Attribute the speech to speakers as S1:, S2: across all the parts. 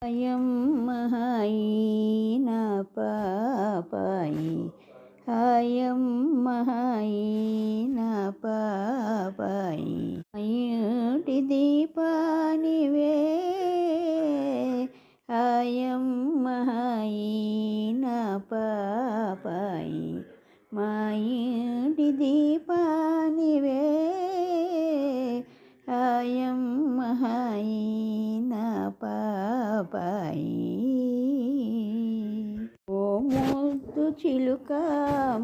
S1: అయమ్మ హాయి నా పాపాయి, హాయమ్మ హాయి నా పాపాయి. ఇంటి దీపానివే హాయమ్మ హాయి నా పాపాయి, మా ఇంటి దీపానివే హాయమ్మ హాయి నా పాపాయి. ఓ ముద్దు చిలుక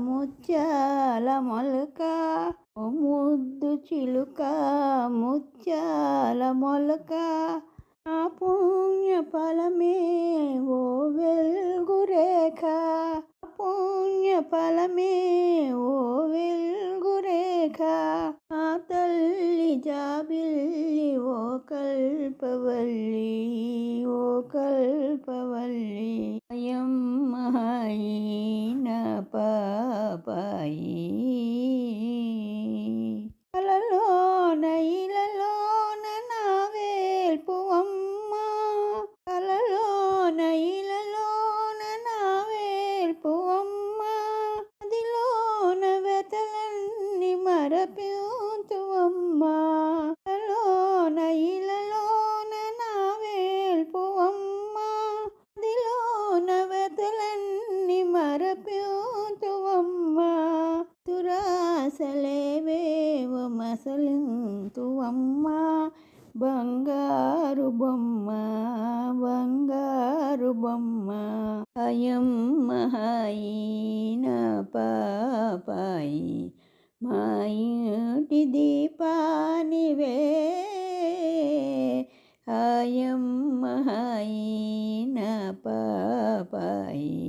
S1: ముత్యాల మొలక, ఓ ముద్దు చిలుక ముత్యాల మొలక, ఆ పుణ్య ఫలమే ఓ వెలుగు రేఖ, పుణ్య ఫలమే ఓ వెలుగు రేఖ, ఆ తల్లి జాబిల్లి ఓ కల్పవల్లి, ఓ కల్పవల్లి. అయమ్మ హాయి నా పాపాయి. కలలోన ఇలలోన నా వేల్పువమ్మ, కలలోన ఇలలోన నా వేల్పువమ్మ, అదిలోన వెతలన్నీ మరపింతువమ్మ, కలలోన ఇలలోన నా వేల్పువమ్మ, అదిలోన వెతలన్నీ మరపింతువమ్మ, దురాసలేవేవో మసలింతువమ్మ, బంగారు బొమ్మ బంగారు బొమ్మ. అయమ్మ హాయి నా పాపాయి, మా ఇంటి దీపానివే హాయమ్మ హాయి నా పాపాయి.